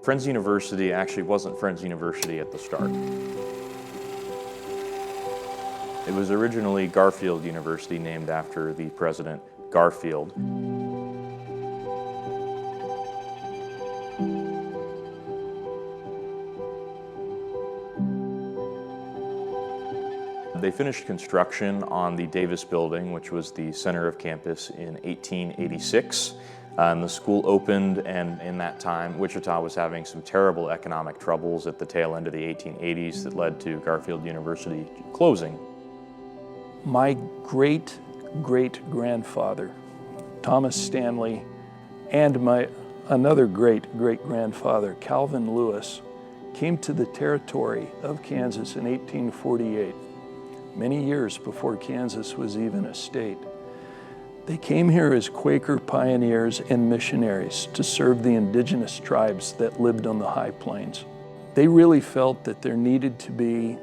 Friends University actually wasn't Friends University at the start. It was originally Garfield University, named after the president Garfield. They finished construction on the Davis building, which was the center of campus, in 1886. The school opened, and in that time, Wichita was having some terrible economic troubles at the tail end of the 1880s that led to Garfield University closing. My great-great-grandfather, Thomas Stanley, and my another great-great-grandfather, Calvin Lewis, came to the territory of Kansas in 1848, many years before Kansas was even a state. They came here as Quaker pioneers and missionaries to serve the indigenous tribes that lived on the high plains. They really felt that there needed to be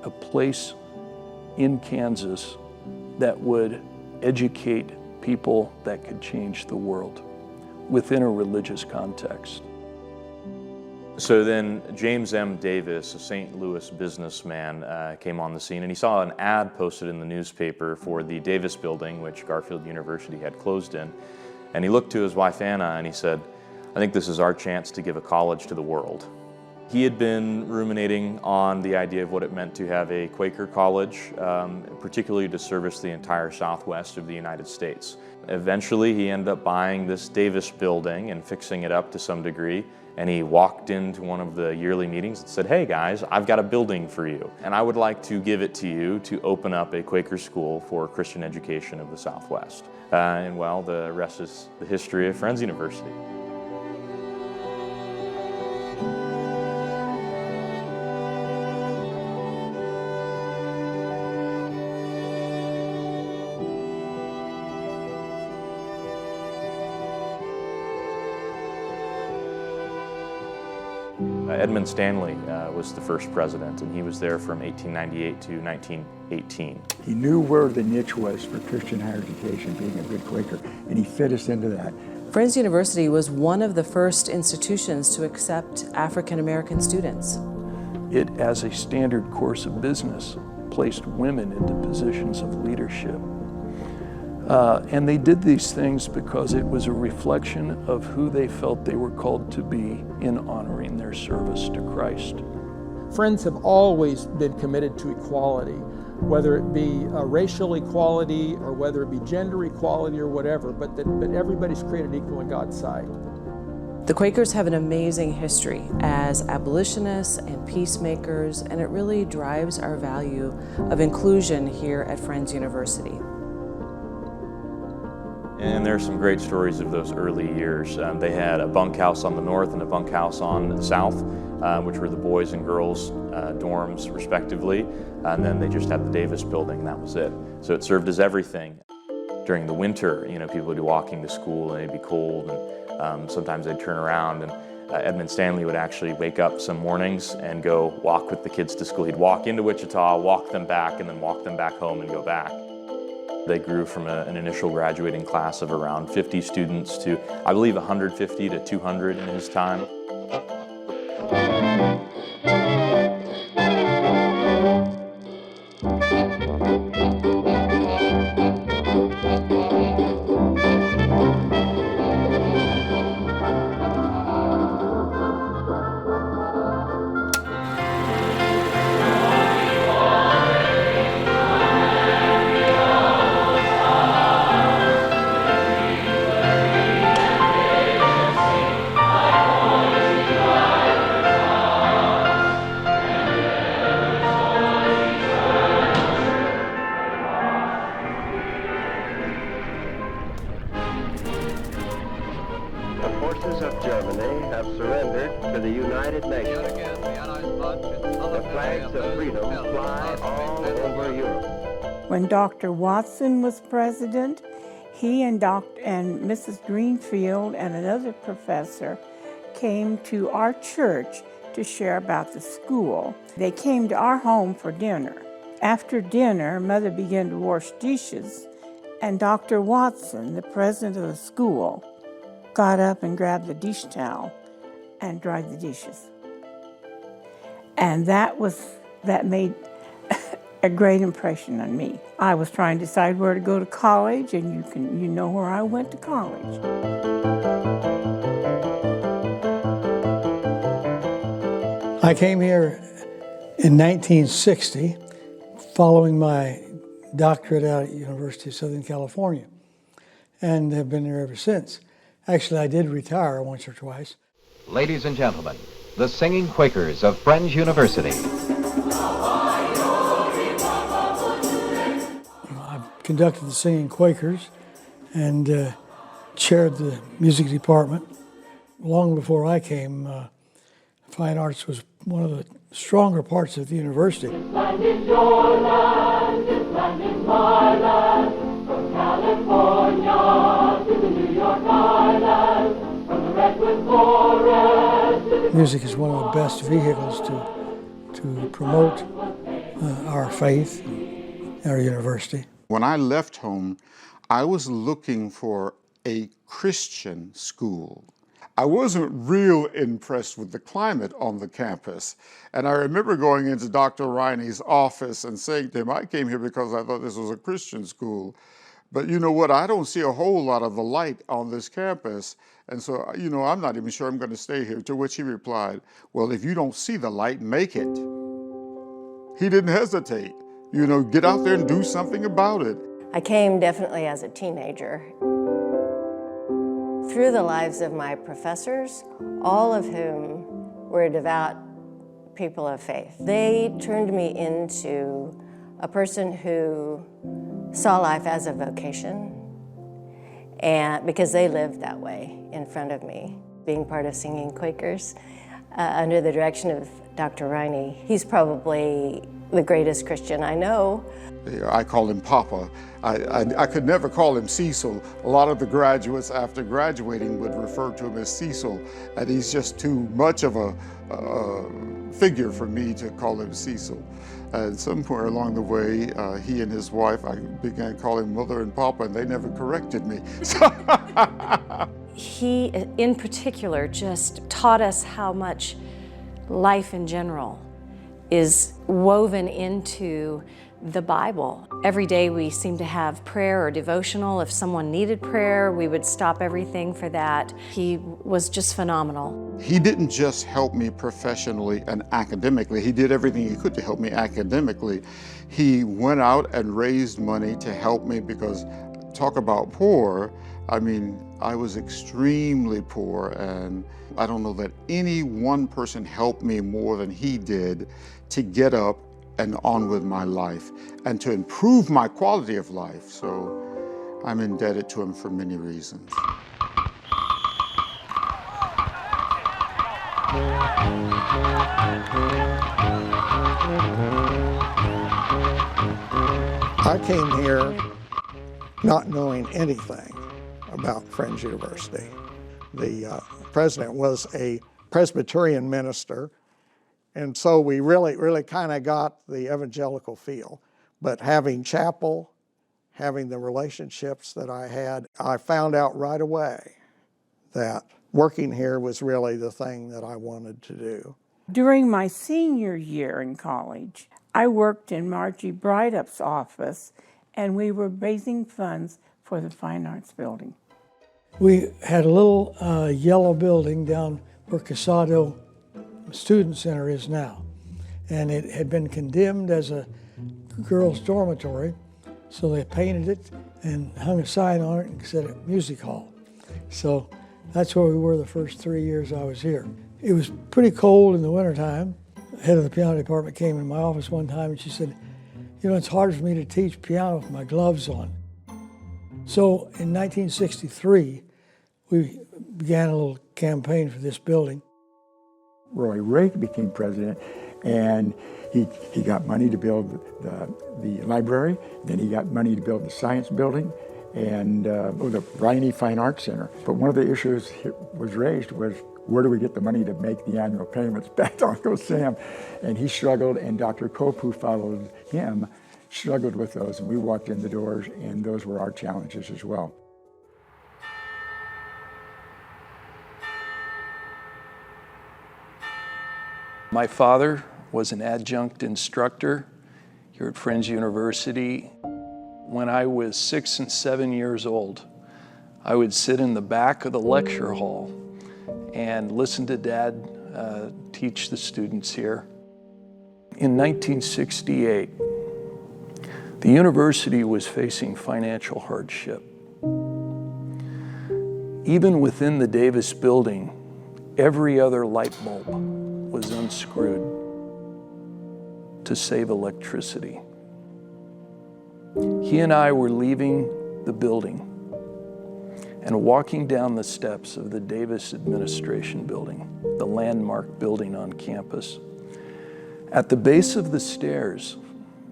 a place in Kansas that would educate people that could change the world within a religious context. So then James M. Davis, a St. Louis businessman, came on the scene, and he saw an ad posted in the newspaper for the Davis building, which Garfield University had closed in. And he looked to his wife Anna and he said, "I think this is our chance to give a college to the world." He had been ruminating on the idea of what it meant to have a Quaker college, particularly to service the entire southwest of the United States. Eventually he ended up buying this Davis building and fixing it up to some degree. And he walked into one of the yearly meetings and said, "Hey guys, I've got a building for you, and I would like to give it to you to open up a Quaker school for Christian education of the Southwest." And well, the rest is the history of Friends University. Edmund Stanley was the first president, and he was there from 1898 to 1918. He knew where the niche was for Christian higher education, being a good Quaker, and he fit us into that. Friends University was one of the first institutions to accept African American students. It, as a standard course of business, placed women into positions of leadership. And they did these things because it was a reflection of who they felt they were called to be in honoring their service to Christ. Friends have always been committed to equality, whether it be racial equality or whether it be gender equality or whatever, but everybody's created equal in God's sight. The Quakers have an amazing history as abolitionists and peacemakers, and it really drives our value of inclusion here at Friends University. And there are some great stories of those early years. They had a bunkhouse on the north and a bunkhouse on the south, which were the boys and girls dorms respectively. And then they just had the Davis building, and that was it. So it served as everything. During the winter, people would be walking to school and it'd be cold, and sometimes they'd turn around, and Edmund Stanley would actually wake up some mornings and go walk with the kids to school. He'd walk into Wichita, walk them back, and then walk them back home and go back. They grew from an initial graduating class of around 50 students to, I believe, 150 to 200 in his time. of Germany have surrendered to the United Nations. The flags of freedom fly all over Europe. When Dr. Watson was president, he and Mrs. Greenfield and another professor came to our church to share about the school. They came to our home for dinner. After dinner, Mother began to wash dishes, and Dr. Watson, the president of the school, got up and grabbed the dish towel and dried the dishes. And that made a great impression on me. I was trying to decide where to go to college, and you know where I went to college. I came here in 1960, following my doctorate out at University of Southern California, and have been here ever since. Actually, I did retire once or twice. Ladies and gentlemen, the Singing Quakers of Friends University. I've conducted the Singing Quakers and chaired the music department. Long before I came, fine arts was one of the stronger parts of the university. This land is your land, this land is my land, from California to the New York Island, from the Redwood Forest to the... Music is one of the best vehicles to promote our faith, our university. When I left home, I was looking for a Christian school. I wasn't real impressed with the climate on the campus. And I remember going into Dr. Riney's office and saying to him, I came here because I thought this was a Christian school. But you know what, I don't see a whole lot of the light on this campus. And so, you know, I'm not even sure I'm going to stay here. To which he replied, well, if you don't see the light, make it. He didn't hesitate. You know, get out there and do something about it. I came definitely as a teenager. Through the lives of my professors, all of whom were devout people of faith, they turned me into a person who saw life as a vocation, and because they lived that way in front of me. Being part of Singing Quakers, under the direction of Dr. Riney, he's probably the greatest Christian I know. I call him Papa. I could never call him Cecil. A lot of the graduates after graduating would refer to him as Cecil, and he's just too much of a figure for me to call him Cecil. And somewhere along the way, he and his wife, I began calling Mother and Papa, and they never corrected me. He, in particular, just taught us how much life in general is woven into the Bible. Every day we seemed to have prayer or devotional. If someone needed prayer, we would stop everything for that. He was just phenomenal. He didn't just help me professionally and academically. He did everything he could to help me academically. He went out and raised money to help me because, talk about poor, I mean, I was extremely poor, and I don't know that any one person helped me more than he did to get up and on with my life and to improve my quality of life. So I'm indebted to him for many reasons. I came here not knowing anything about Friends University. The president was a Presbyterian minister, and so we really kind of got the evangelical feel. But having chapel, having the relationships that I had, I found out right away that working here was really the thing that I wanted to do. During my senior year in college, I worked in Margie Breidup's office, and we were raising funds for the Fine Arts Building. We had a little yellow building down where Casado Student Center is now. And it had been condemned as a girls' dormitory, so they painted it and hung a sign on it and said music hall. So that's where we were the first 3 years I was here. It was pretty cold in the wintertime. The head of the piano department came in my office one time and she said, you know, it's hard for me to teach piano with my gloves on. So in 1963, we began a little campaign for this building. Roy Rake became president, and he got money to build the library, then he got money to build the science building, and the Riney Fine Arts Center. But one of the issues was raised was, where do we get the money to make the annual payments back to Uncle Sam? And he struggled, and Dr. Cope, who followed him, struggled with those, and we walked in the doors, and those were our challenges as well. My father was an adjunct instructor here at Friends University. When I was 6 and 7 years old, I would sit in the back of the lecture hall and listen to Dad teach the students here. In 1968, the university was facing financial hardship. Even within the Davis building, every other light bulb was unscrewed to save electricity. He and I were leaving the building and walking down the steps of the Davis Administration Building, the landmark building on campus. At the base of the stairs,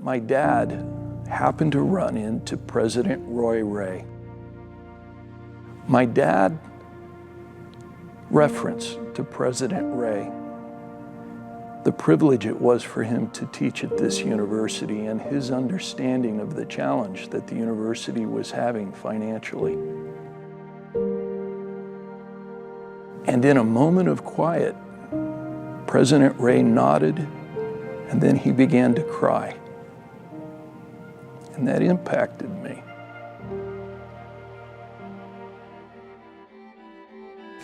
my dad happened to run into President Roy Ray. My dad referenced to President Ray the privilege it was for him to teach at this university and his understanding of the challenge that the university was having financially. And in a moment of quiet, President Ray nodded, and then he began to cry. And that impacted me.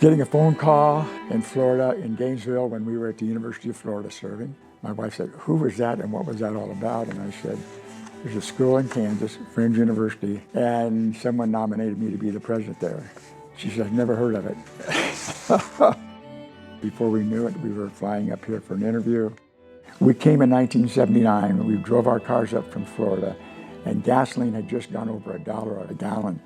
Getting a phone call in Florida, in Gainesville, when we were at the University of Florida serving. My wife said, "Who was that and what was that all about?" And I said, "There's a school in Kansas, Friends University, and someone nominated me to be the president there." She said, "I've never heard of it." Before we knew it, we were flying up here for an interview. We came in 1979, and we drove our cars up from Florida, and gasoline had just gone over $1 a gallon.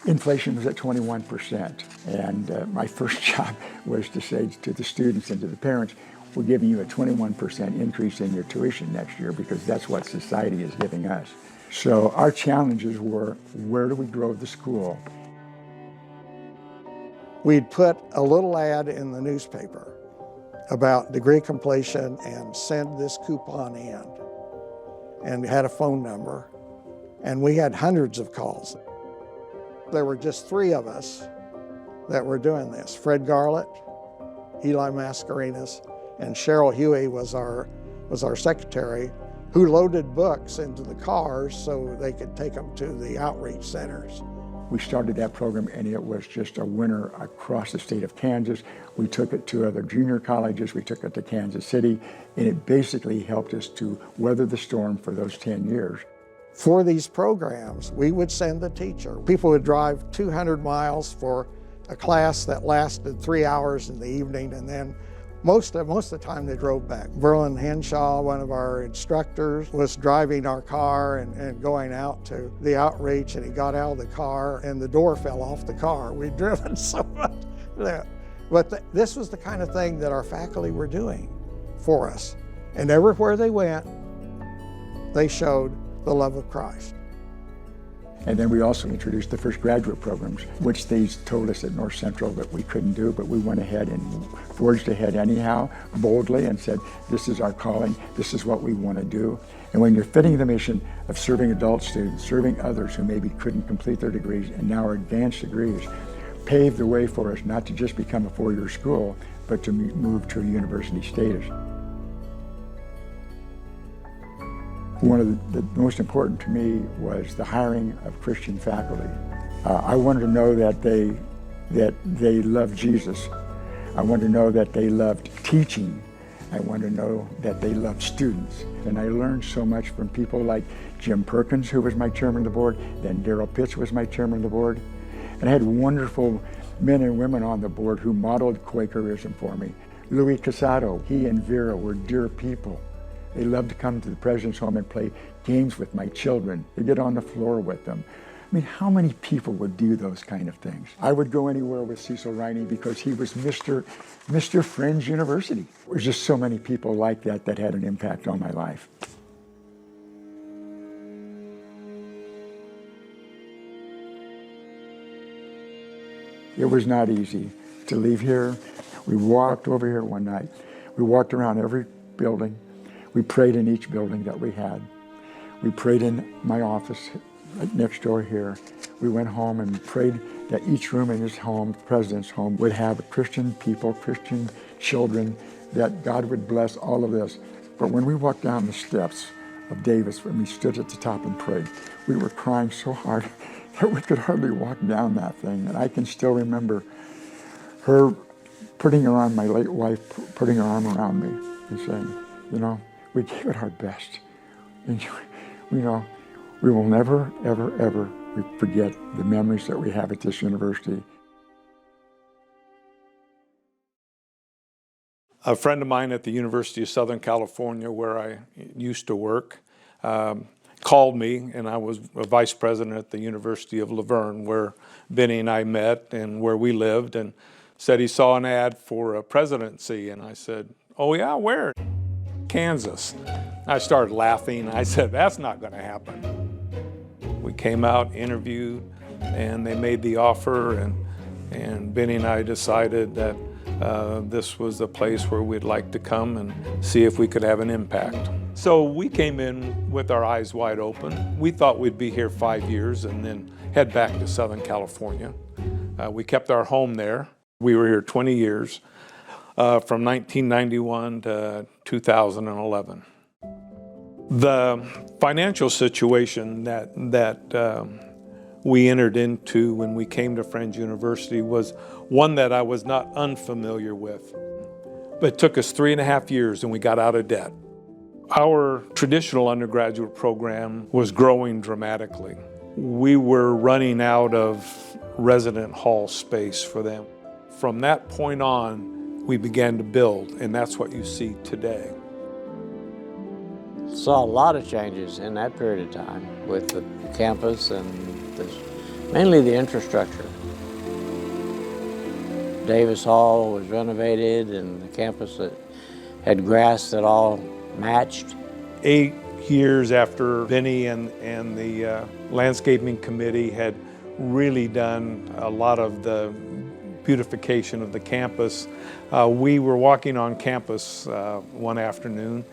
Inflation was at 21%, and my first job was to say to the students and to the parents, "We're giving you a 21% increase in your tuition next year because that's what society is giving us." So our challenges were, where do we grow the school? We'd put a little ad in the newspaper about degree completion and send this coupon in, and had a phone number, and we had hundreds of calls. There were just 3 of us that were doing this. Fred Garlett, Eli Mascarenas, and Cheryl Huey was our secretary, who loaded books into the cars so they could take them to the outreach centers. We started that program, and it was just a winner across the state of Kansas. We took it to other junior colleges, we took it to Kansas City, and it basically helped us to weather the storm for those 10 years. For these programs, we would send the teacher. People would drive 200 miles for a class that lasted 3 hours in the evening, and then most of the time they drove back. Verlin Henshaw, one of our instructors, was driving our car and going out to the outreach, and he got out of the car and the door fell off the car. We'd driven so much. But this was the kind of thing that our faculty were doing for us. And everywhere they went, they showed the love of Christ. And then we also introduced the first graduate programs, which they told us at North Central that we couldn't do, but we went ahead and forged ahead anyhow, boldly, and said, this is our calling, this is what we want to do. And when you're fitting the mission of serving adult students, serving others who maybe couldn't complete their degrees and now are advanced degrees, paved the way for us not to just become a 4-year school, but to move to a university status. One of the most important to me was the hiring of Christian faculty. I wanted to know that they loved Jesus. I wanted to know that they loved teaching. I wanted to know that they loved students. And I learned so much from people like Jim Perkins, who was my chairman of the board, then Darrell Pitts was my chairman of the board. And I had wonderful men and women on the board who modeled Quakerism for me. Louis Casado, he and Vera were dear people. They loved to come to the president's home and play games with my children. They get on the floor with them. I mean, how many people would do those kind of things? I would go anywhere with Cecil Riney because he was Mr. Friends University. There's just so many people like that that had an impact on my life. It was not easy to leave here. We walked over here one night. We walked around every building. We prayed in each building that we had. We prayed in my office right next door here. We went home and prayed that each room in his home, the president's home, would have Christian people, Christian children that God would bless all of this. But when we walked down the steps of Davis, when we stood at the top and prayed, we were crying so hard that we could hardly walk down that thing. And I can still remember her putting her arm, my late wife, putting her arm around me and saying, you know, we gave it our best. And, you know, we will never, ever, ever forget the memories that we have at this university. A friend of mine at the University of Southern California, where I used to work, called me, and I was a vice president at the University of Laverne, where Benny and I met and where we lived, and said he saw an ad for a presidency. And I said, oh yeah, where? Kansas. I started laughing. I said, that's not going to happen. We came out, interviewed, and they made the offer, and Benny and I decided that this was a place where we'd like to come and see if we could have an impact. So we came in with our eyes wide open. We thought we'd be here 5 years and then head back to Southern California. We kept our home there. We were here 20 years, from 1991 to 2011. The financial situation that we entered into when we came to Friends University was one that I was not unfamiliar with. But it took us 3.5 years and we got out of debt. Our traditional undergraduate program was growing dramatically. We were running out of resident hall space for them. From that point on, we began to build, and that's what you see today. Saw a lot of changes in that period of time with the campus and mainly the infrastructure. Davis Hall was renovated and the campus that had grass that all matched. 8 years after Benny and the landscaping committee had really done a lot of the beautification of the campus, we were walking on campus one afternoon,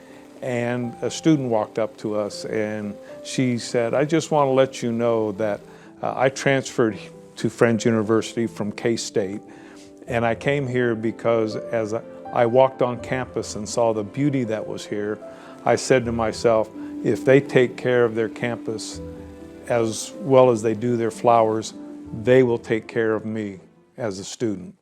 and a student walked up to us and she said, I just want to let you know that I transferred to Friends University from K-State, and I came here because as I walked on campus and saw the beauty that was here, I said to myself, if they take care of their campus as well as they do their flowers, they will take care of me as a student.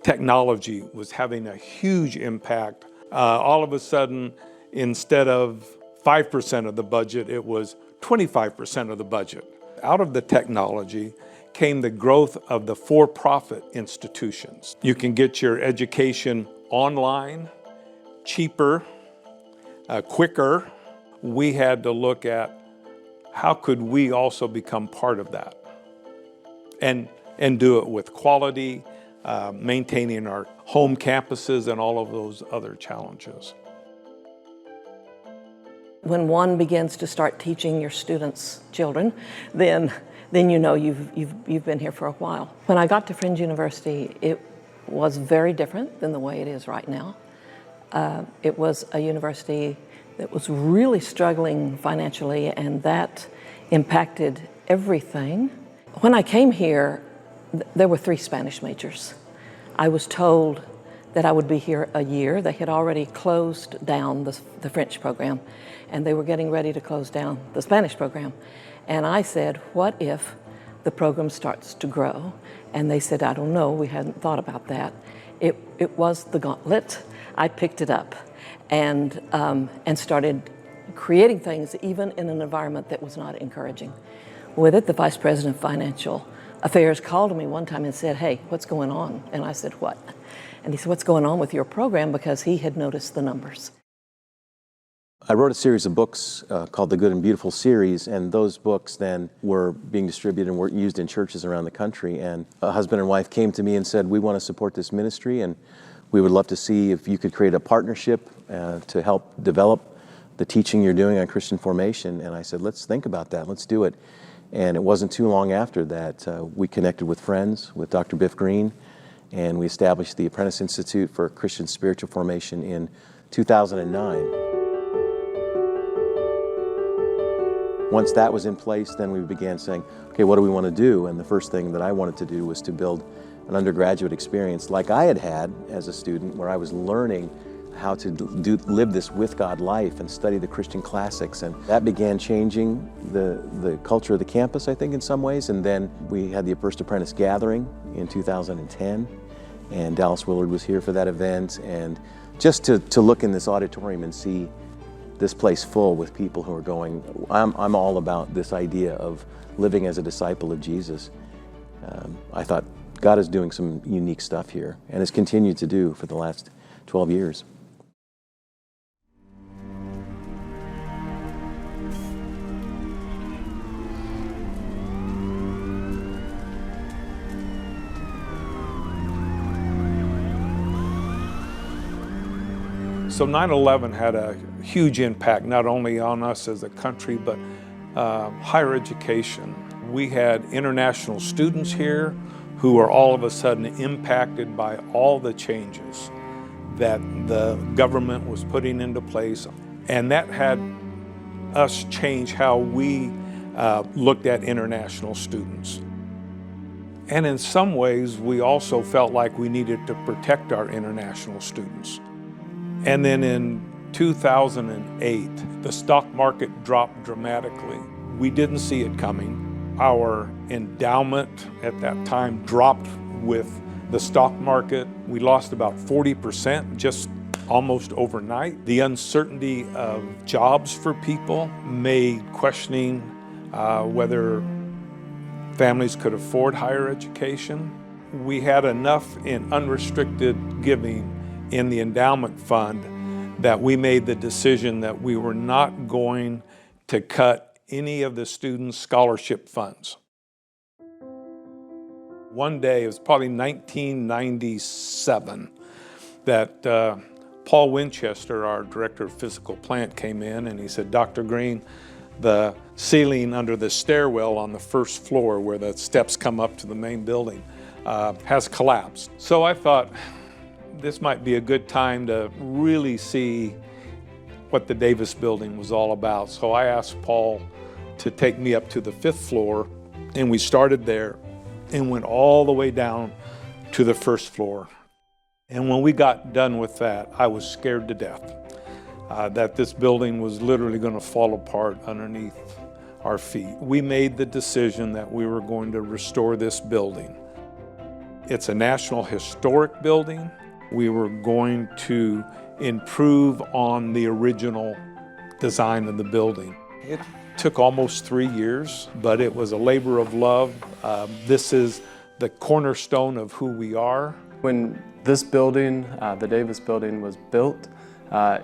Technology was having a huge impact. All of a sudden, instead of 5% of the budget, it was 25% of the budget. Out of the technology came the growth of the for-profit institutions. You can get your education online, cheaper, quicker. We had to look at how could we also become part of that and do it with quality, maintaining our home campuses and all of those other challenges. When one begins to start teaching your students' children, then you know you've been here for a while. When I got to Friends University, it was very different than the way it is right now. It was a university that was really struggling financially, and that impacted everything. When I came here, there were 3 Spanish majors. I was told that I would be here a year. They had already closed down the French program, and they were getting ready to close down the Spanish program. And I said, what if the program starts to grow? And they said, I don't know, we hadn't thought about that. It was the gauntlet. I picked it up and started creating things even in an environment that was not encouraging. With it, the Vice President of Financial Affairs called me one time and said, hey, what's going on? And I said, what? And he said, what's going on with your program? Because he had noticed the numbers. I wrote a series of books called the Good and Beautiful series, and those books then were being distributed and were used in churches around the country. And a husband and wife came to me and said, we want to support this ministry, and we would love to see if you could create a partnership to help develop the teaching you're doing on Christian formation. And I said, let's think about that, let's do it. And it wasn't too long after that we connected with friends, with Dr. Biff Green, and we established the Apprentice Institute for Christian Spiritual Formation in 2009. Once that was in place, then we began saying, okay, what do we want to do? And the first thing that I wanted to do was to build an undergraduate experience like I had had as a student, where I was learning how to live this with God life and study the Christian classics. And that began changing the culture of the campus, I think, in some ways. And then we had the First Apprentice Gathering in 2010, and Dallas Willard was here for that event. And just to look in this auditorium and see this place full with people who are going, I'm all about this idea of living as a disciple of Jesus. I thought God is doing some unique stuff here and has continued to do for the last 12 years. So 9/11 had a huge impact, not only on us as a country, but higher education. We had international students here who are all of a sudden impacted by all the changes that the government was putting into place. And that had us change how we looked at international students. And in some ways, we also felt like we needed to protect our international students. And then in 2008, the stock market dropped dramatically. We didn't see it coming. Our endowment at that time dropped with the stock market. We lost about 40% just almost overnight. The uncertainty of jobs for people made questioning whether families could afford higher education. We had enough in unrestricted giving in the endowment fund that we made the decision that we were not going to cut any of the students' scholarship funds. One day, it was probably 1997, that Paul Winchester, our director of physical plant, came in and he said, "Dr. Green, the ceiling under the stairwell on the first floor where the steps come up to the main building has collapsed." So I thought, this might be a good time to really see what the Davis building was all about. So I asked Paul to take me up to the 5th floor, and we started there and went all the way down to the 1st floor. And when we got done with that, I was scared to death that this building was literally going to fall apart underneath our feet. We made the decision that we were going to restore this building. It's a National Historic building. We were going to improve on the original design of the building. It took almost 3 years, but it was a labor of love. This is the cornerstone of who we are. When this building, the Davis building, was built,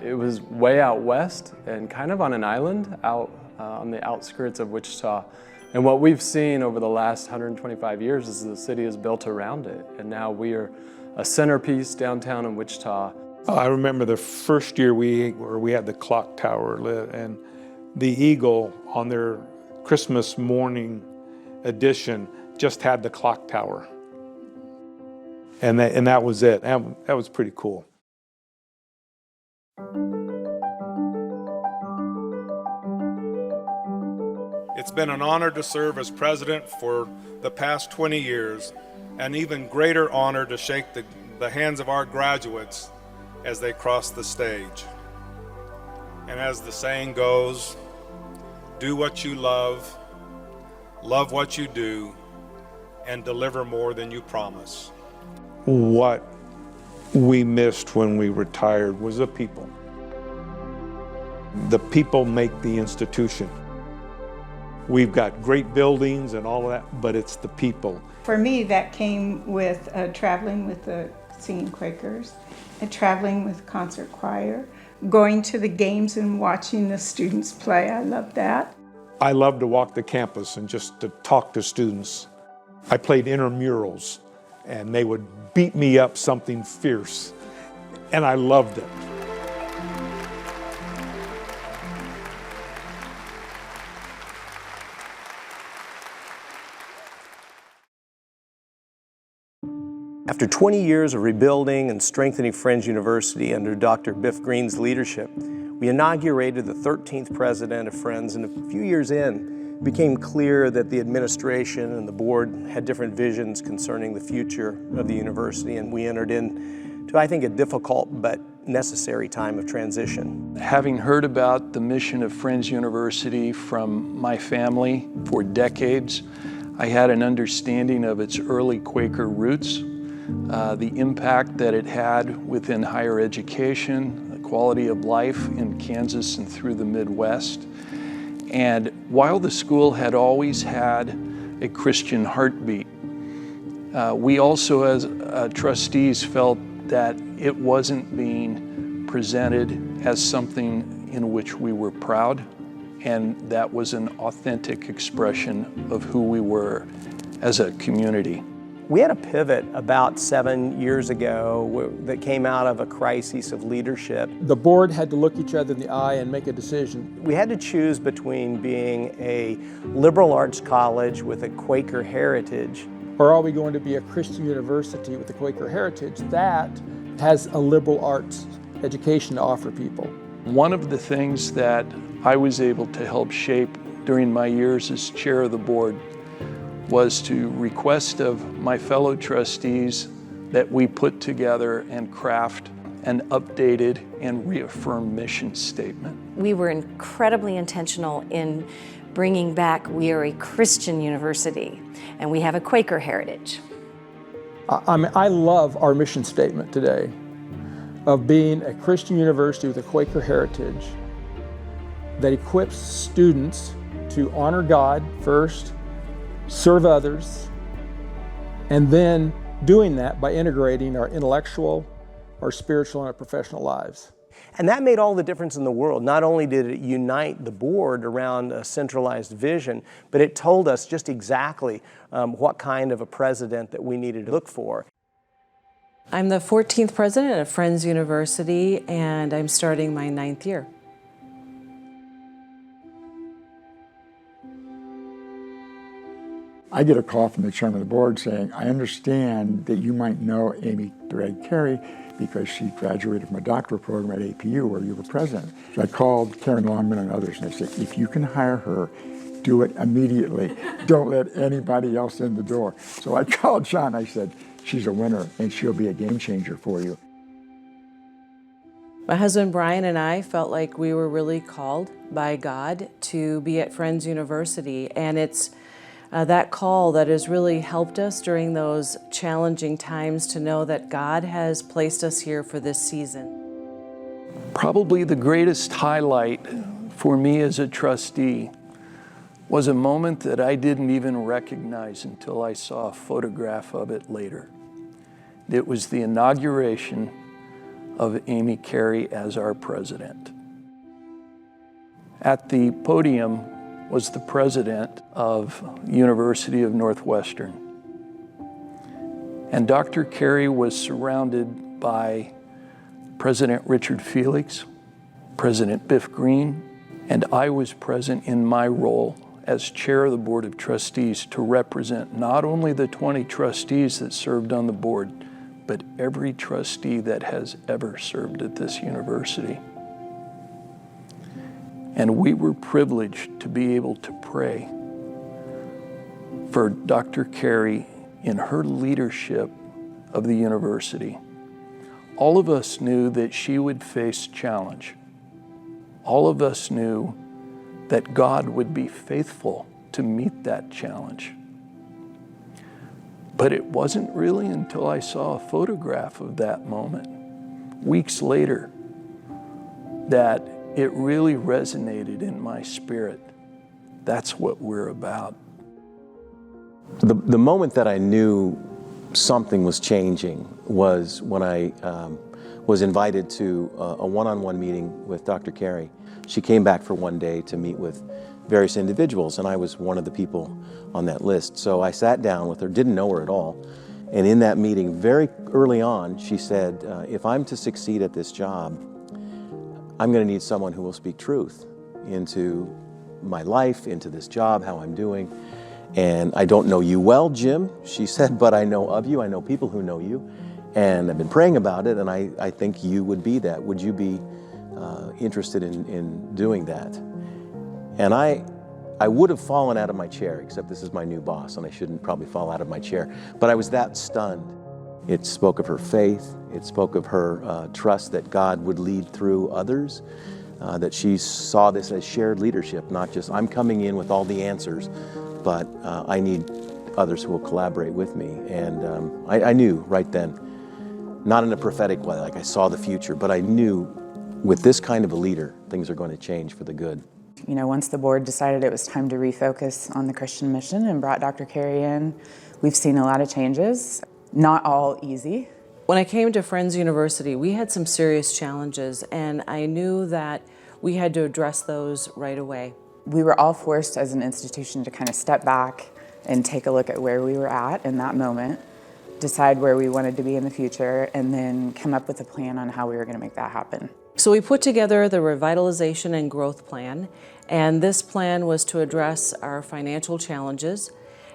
it was way out west and kind of on an island out on the outskirts of Wichita. And what we've seen over the last 125 years is the city is built around it. And now we are a centerpiece downtown in Wichita. I remember the first year where we had the clock tower lit, and the Eagle on their Christmas morning edition just had the clock tower. And that was it. That was pretty cool. It's been an honor to serve as president for the past 20 years. An even greater honor to shake the hands of our graduates as they cross the stage. And as the saying goes, do what you love what you do, and deliver more than you promise. What we missed when we retired was the people. The people make the institution. We've got great buildings and all of that, but it's the people. For me, that came with traveling with the Singing Quakers, and traveling with concert choir, going to the games and watching the students play. I love that. I love to walk the campus and just to talk to students. I played intramurals, and they would beat me up something fierce, and I loved it. After 20 years of rebuilding and strengthening Friends University under Dr. Biff Green's leadership, we inaugurated the 13th president of Friends, and a few years in, It became clear that the administration and the board had different visions concerning the future of the university, and we entered into, I think, a difficult but necessary time of transition. Having heard about the mission of Friends University from my family for decades, I had an understanding of its early Quaker roots, the impact that it had within higher education, the quality of life in Kansas and through the Midwest. And while the school had always had a Christian heartbeat, we also as trustees felt that it wasn't being presented as something in which we were proud, and that was an authentic expression of who we were as a community. We had a pivot about 7 years ago that came out of a crisis of leadership. The board had to look each other in the eye and make a decision. We had to choose between being a liberal arts college with a Quaker heritage, or are we going to be a Christian university with a Quaker heritage that has a liberal arts education to offer people? One of the things that I was able to help shape during my years as chair of the board was to request of my fellow trustees that we put together and craft an updated and reaffirmed mission statement. We were incredibly intentional in bringing back, we are a Christian university, and we have a Quaker heritage. I love our mission statement today of being a Christian university with a Quaker heritage that equips students to honor God first, serve others, and then doing that by integrating our intellectual, our spiritual, and our professional lives. And that made all the difference in the world. Not only did it unite the board around a centralized vision, but it told us just exactly what kind of a president that we needed to look for. I'm the 14th president of Friends University, and I'm starting my 9th year. I get a call from the chairman of the board saying, I understand that you might know Amy Carey because she graduated from a doctoral program at APU where you were president. So I called Karen Longman and others and I said, if you can hire her, do it immediately. Don't let anybody else in the door. So I called John, I said, she's a winner and she'll be a game changer for you. My husband Brian and I felt like we were really called by God to be at Friends University, and it's that call that has really helped us during those challenging times to know that God has placed us here for this season. Probably the greatest highlight for me as a trustee was a moment that I didn't even recognize until I saw a photograph of it later. It was the inauguration of Amy Carey as our president. At the podium was the president of University of Northwestern. And Dr. Carey was surrounded by President Richard Felix, President Biff Green, and I was present in my role as chair of the Board of Trustees to represent not only the 20 trustees that served on the board, but every trustee that has ever served at this university. And we were privileged to be able to pray for Dr. Carey in her leadership of the university. All of us knew that she would face challenge. All of us knew that God would be faithful to meet that challenge. But it wasn't really until I saw a photograph of that moment, weeks later, that it really resonated in my spirit. That's what we're about. The moment that I knew something was changing was when I was invited to a one-on-one meeting with Dr. Carey. She came back for one day to meet with various individuals, and I was one of the people on that list. So I sat down with her, didn't know her at all, and in that meeting, very early on, she said, if I'm to succeed at this job, I'm going to need someone who will speak truth into my life, into this job, how I'm doing. And I don't know you well, Jim, she said, but I know of you. I know people who know you. And I've been praying about it, and I think you would be that. Would you be interested in doing that? And I I would have fallen out of my chair, except this is my new boss and I shouldn't probably fall out of my chair. But I was that stunned. It spoke of her faith. It spoke of her trust that God would lead through others, that she saw this as shared leadership, not just I'm coming in with all the answers, but I need others who will collaborate with me. And I knew right then, not in a prophetic way, like I saw the future, but I knew with this kind of a leader, things are going to change for the good. You know, once the board decided it was time to refocus on the Christian mission and brought Dr. Carey in, we've seen a lot of changes, not all easy. When I came to Friends University, we had some serious challenges, and I knew that we had to address those right away. We were all forced as an institution to kind of step back and take a look at where we were at in that moment, decide where we wanted to be in the future, and then come up with a plan on how we were going to make that happen. So we put together the revitalization and growth plan, and this plan was to address our financial challenges,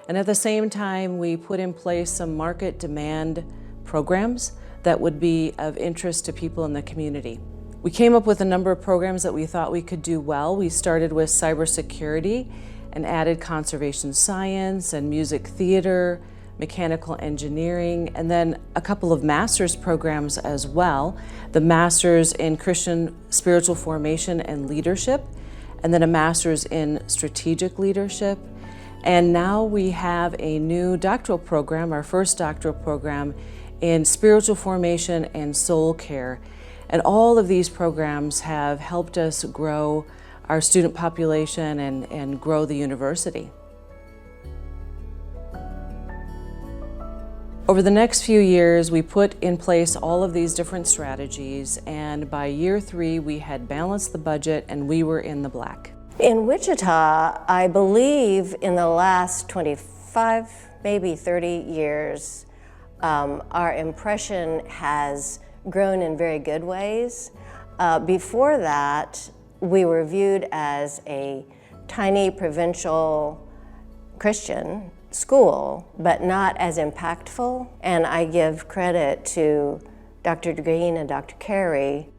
and at the same time we put in place some market demand programs that would be of interest to people in the community. We came up with a number of programs that we thought we could do well. We started with cybersecurity and added conservation science and music theater, mechanical engineering, and then a couple of master's programs as well. The master's in Christian spiritual formation and leadership, and then a master's in strategic leadership. And now we have a new doctoral program, our first doctoral program in spiritual formation and soul care. And all of these programs have helped us grow our student population and grow the university. Over the next few years, we put in place all of these different strategies, and by year 3, we had balanced the budget and we were in the black. In Wichita, I believe in the last 25, maybe 30 years, our impression has grown in very good ways. Before that, we were viewed as a tiny provincial Christian school, but not as impactful. And I give credit to Dr. Green and Dr. Carey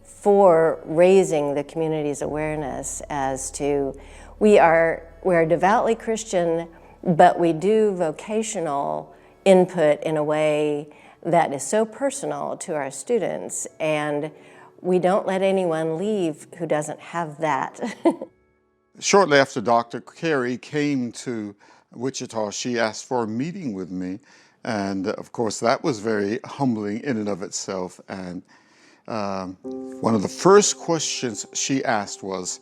for raising the community's awareness as to we're devoutly Christian, but we do vocational input in a way that is so personal to our students, and we don't let anyone leave who doesn't have that. Shortly after Dr. Carey came to Wichita, she asked for a meeting with me, and of course that was very humbling in and of itself. And one of the first questions she asked was,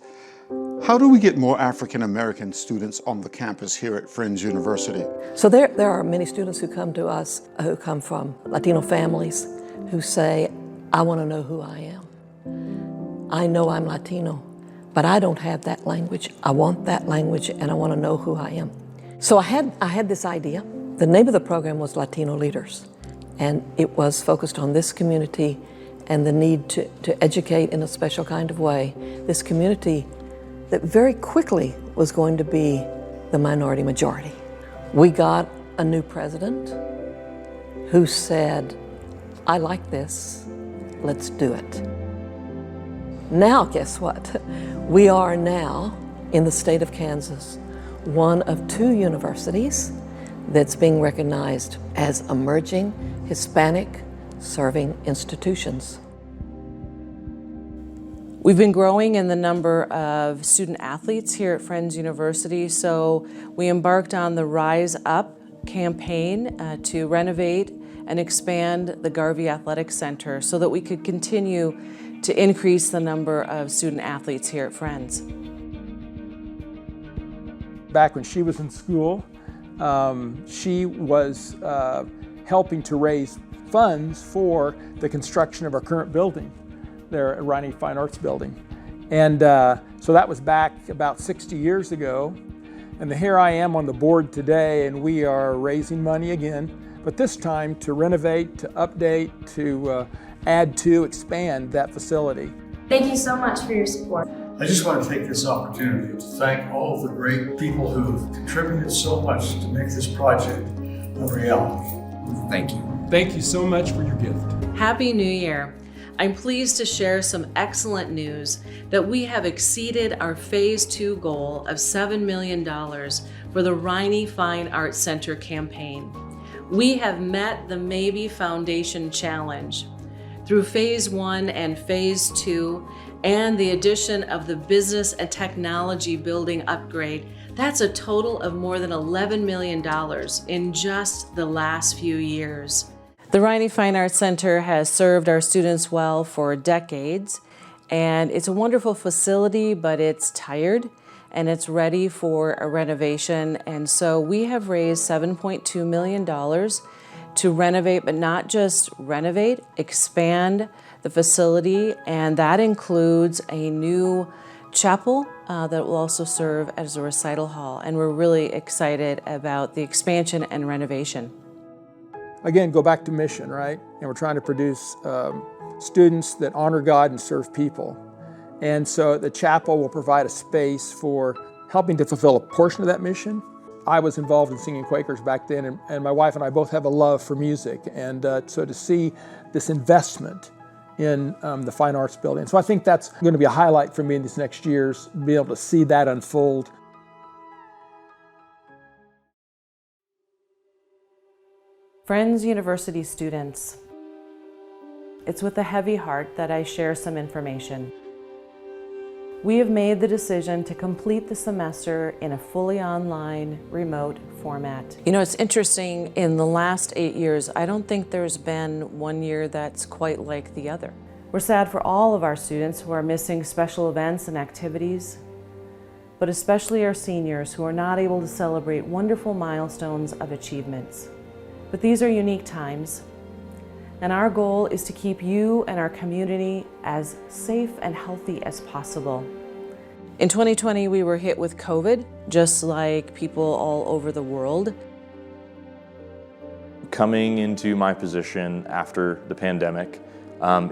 how do we get more African American students on the campus here at Friends University? So there are many students who come to us who come from Latino families who say, I want to know who I am. I know I'm Latino, but I don't have that language. I want that language, and I want to know who I am. So I had this idea. The name of the program was Latino Leaders, and it was focused on this community and the need to educate in a special kind of way this community that very quickly was going to be the minority majority. We got a new president who said, I like this, let's do it. Now, guess what? We are now, in the state of Kansas, one of 2 universities that's being recognized as emerging Hispanic serving institutions. We've been growing in the number of student athletes here at Friends University, so we embarked on the Rise Up campaign to renovate and expand the Garvey Athletic Center so that we could continue to increase the number of student athletes here at Friends. Back when she was in school, she was helping to raise funds for the construction of our current building there at Ronnie Fine Arts Building. And so that was back about 60 years ago. And here I am on the board today, and we are raising money again, but this time to renovate, to update, to add to, expand that facility. Thank you so much for your support. I just want to take this opportunity to thank all of the great people who have contributed so much to make this project a reality. Thank you. Thank you so much for your gift. Happy New Year. I'm pleased to share some excellent news that we have exceeded our Phase 2 goal of $7 million for the Riney Fine Arts Center campaign. We have met the Maybe Foundation Challenge. Through Phase 1 and Phase 2 and the addition of the Business and Technology Building upgrade, that's a total of more than $11 million in just the last few years. The Riney Fine Arts Center has served our students well for decades, and it's a wonderful facility, but it's tired and it's ready for a renovation. And so we have raised $7.2 million to renovate, but not just renovate, expand the facility, and that includes a new chapel that will also serve as a recital hall. And we're really excited about the expansion and renovation. Again, go back to mission, right? And we're trying to produce students that honor God and serve people. And so the chapel will provide a space for helping to fulfill a portion of that mission. I was involved in singing Quakers back then, and my wife and I both have a love for music. And so to see this investment in the Fine Arts Building. So I think that's going to be a highlight for me in these next years, be able to see that unfold. Friends University students, it's with a heavy heart that I share some information. We have made the decision to complete the semester in a fully online, remote format. You know, it's interesting, in the last 8 years, I don't think there's been one year that's quite like the other. We're sad for all of our students who are missing special events and activities, but especially our seniors who are not able to celebrate wonderful milestones of achievements. But these are unique times, and our goal is to keep you and our community as safe and healthy as possible. In 2020, we were hit with COVID, just like people all over the world. Coming into my position after the pandemic,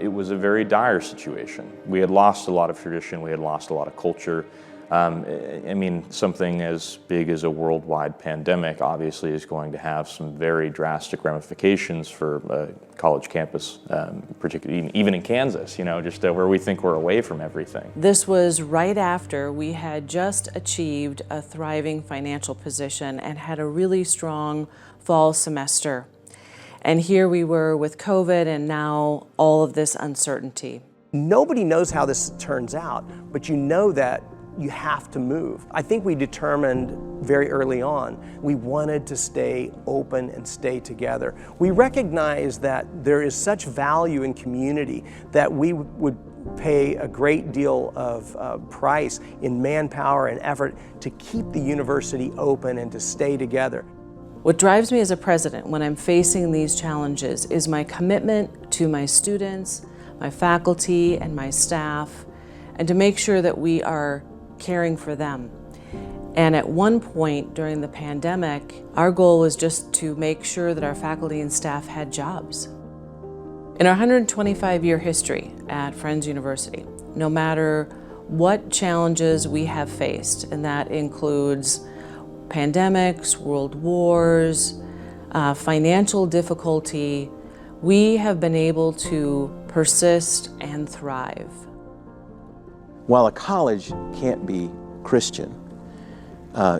it was a very dire situation. We had lost a lot of tradition, we had lost a lot of culture. I mean, something as big as a worldwide pandemic obviously is going to have some very drastic ramifications for a college campus, particularly even in Kansas, you know, just where we think we're away from everything. This was right after we had just achieved a thriving financial position and had a really strong fall semester. And here we were with COVID and now all of this uncertainty. Nobody knows how this turns out, but you know that you have to move. I think we determined very early on, we wanted to stay open and stay together. We recognized that there is such value in community that we would pay a great deal of price in manpower and effort to keep the university open and to stay together. What drives me as a president when I'm facing these challenges is my commitment to my students, my faculty, and my staff, and to make sure that we are caring for them. And at one point during the pandemic, our goal was just to make sure that our faculty and staff had jobs. In our 125-year history at Friends University, no matter what challenges we have faced, and that includes pandemics, world wars, financial difficulty, we have been able to persist and thrive. While a college can't be Christian,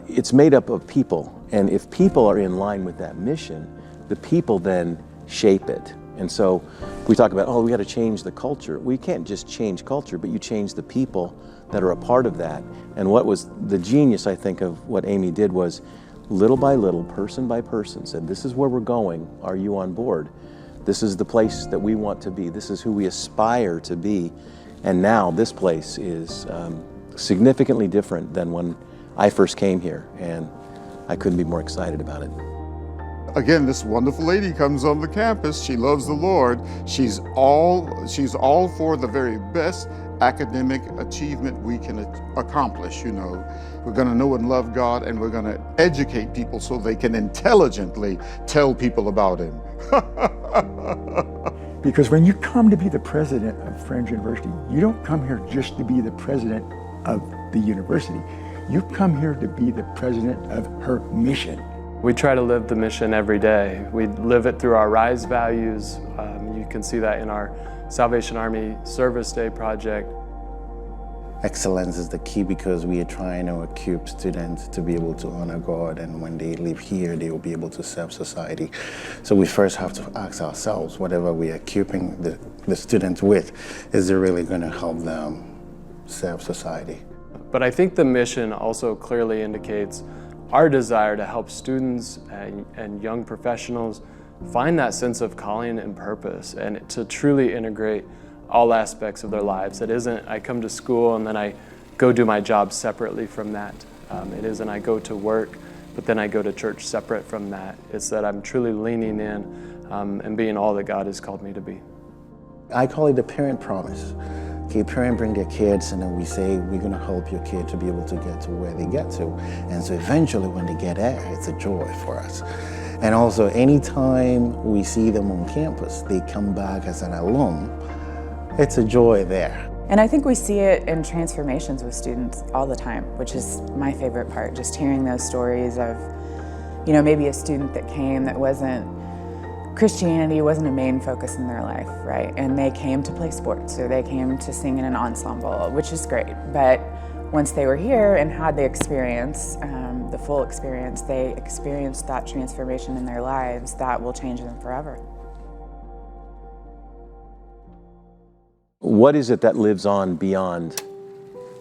it's made up of people. And if people are in line with that mission, the people then shape it. And so we talk about, oh, we got to change the culture. We can't just change culture, but you change the people that are a part of that. And what was the genius, I think, of what Amy did was little by little, person by person, said, this is where we're going. Are you on board? This is the place that we want to be. This is who we aspire to be. And now this place is significantly different than when I first came here, and I couldn't be more excited about it. Again, this wonderful lady comes on the campus. She loves the Lord. She's all for the very best academic achievement we can accomplish, you know. We're going to know and love God, and we're going to educate people so they can intelligently tell people about Him. Because when you come to be the president of Friends University, you don't come here just to be the president of the university. You come here to be the president of her mission. We try to live the mission every day. We live it through our RISE values. You can see that in our Salvation Army Service Day project. Excellence is the key because we are trying to equip students to be able to honor God, and when they live here, they will be able to serve society. So we first have to ask ourselves, whatever we are equipping the students with, is it really going to help them serve society? But I think the mission also clearly indicates our desire to help students and young professionals find that sense of calling and purpose, and to truly integrate all aspects of their lives. It isn't I come to school and then I go do my job separately from that. It isn't I go to work, but then I go to church separate from that. It's that I'm truly leaning in and being all that God has called me to be. I call it the parent promise. Okay, parents bring their kids and then we say, we're gonna help your kid to be able to get to where they get to. And so eventually when they get there, it's a joy for us. And also anytime we see them on campus, they come back as an alum, it's a joy there. And I think we see it in transformations with students all the time, which is my favorite part, just hearing those stories of, you know, maybe a student that came that Christianity wasn't a main focus in their life, right? And they came to play sports or they came to sing in an ensemble, which is great. But once they were here and had the experience, the full experience, they experienced that transformation in their lives that will change them forever. What is it that lives on beyond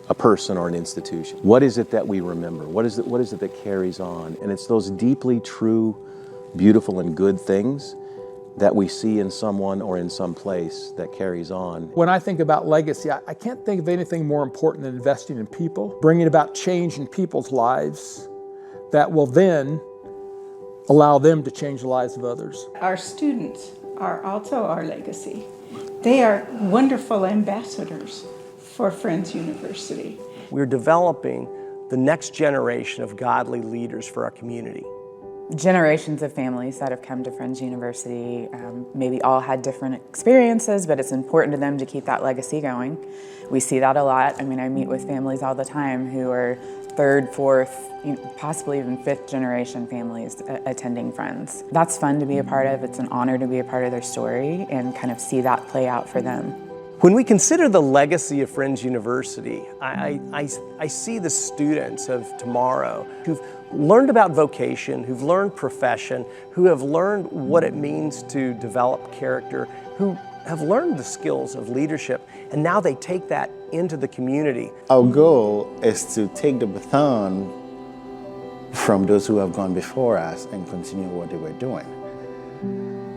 a person or an institution? What is it that we remember? What is it that carries on? And it's those deeply true, beautiful, and good things that we see in someone or in some place that carries on. When I think about legacy, I can't think of anything more important than investing in people, bringing about change in people's lives that will then allow them to change the lives of others. Our students are also our legacy. They are wonderful ambassadors for Friends University. We're developing the next generation of godly leaders for our community. Generations of families that have come to Friends University maybe all had different experiences, but it's important to them to keep that legacy going. We see that a lot. I mean, I meet with families all the time who are third, fourth, possibly even fifth generation families attending Friends. That's fun to be a part of. It's an honor to be a part of their story and kind of see that play out for them. When we consider the legacy of Friends University, I see the students of tomorrow who've learned about vocation, who've learned profession, who have learned what it means to develop character, who have learned the skills of leadership, and now they take that into the community. Our goal is to take the baton from those who have gone before us and continue what they were doing.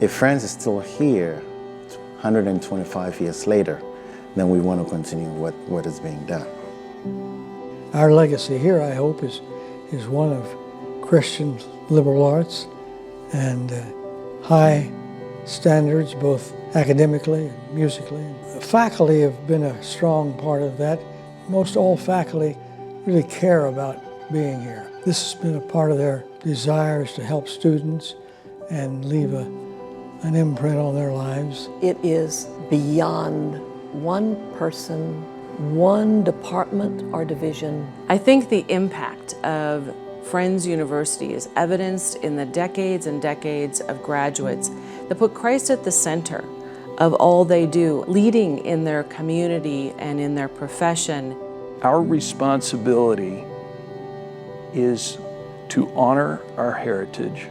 If Friends is still here 125 years later, then we want to continue what is being done. Our legacy here, I hope, is one of Christian liberal arts and high standards, both academically and musically. The faculty have been a strong part of that. Most all faculty really care about being here. This has been a part of their desires to help students and leave an imprint on their lives. It is beyond one person, one department or division. I think the impact of Friends University is evidenced in the decades and decades of graduates that put Christ at the center of all they do, leading in their community and in their profession. Our responsibility is to honor our heritage,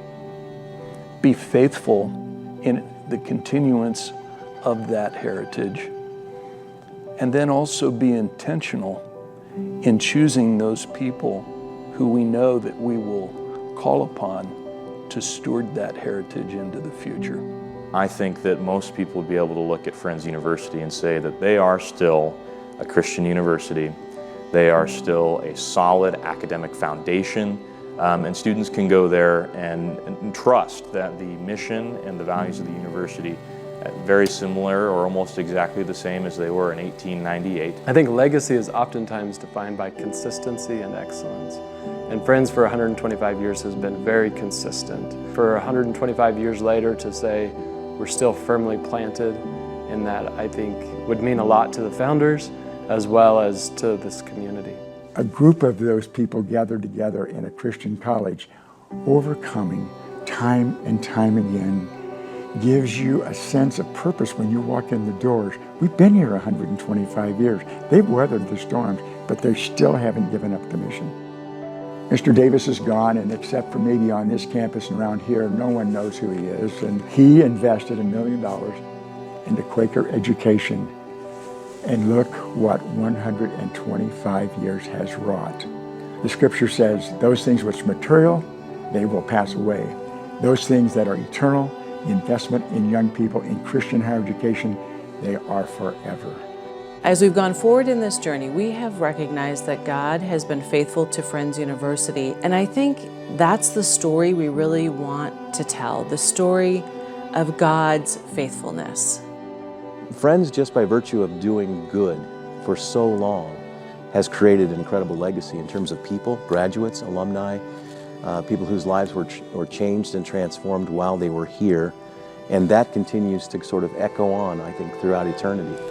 be faithful in the continuance of that heritage, and then also be intentional in choosing those people who we know that we will call upon to steward that heritage into the future. I think that most people would be able to look at Friends University and say that they are still a Christian university. They are still a solid academic foundation, and students can go there and trust that the mission and the values of the university are very similar or almost exactly the same as they were in 1898. I think legacy is oftentimes defined by consistency and excellence. And Friends for 125 years has been very consistent. For 125 years later to say we're still firmly planted in that, I think would mean a lot to the founders as well as to this community. A group of those people gathered together in a Christian college, overcoming time and time again gives you a sense of purpose when you walk in the doors. We've been here 125 years. They've weathered the storms, but they still haven't given up the mission. Mr. Davis is gone, and except for maybe on this campus and around here, no one knows who he is. And he invested $1 million into Quaker education. And look what 125 years has wrought. The scripture says, those things which are material, they will pass away. Those things that are eternal, investment in young people, in Christian higher education, they are forever. As we've gone forward in this journey, we have recognized that God has been faithful to Friends University, and I think that's the story we really want to tell, the story of God's faithfulness. Friends, just by virtue of doing good for so long, has created an incredible legacy in terms of people, graduates, alumni, people whose lives were changed and transformed while they were here, and that continues to sort of echo on, I think, throughout eternity.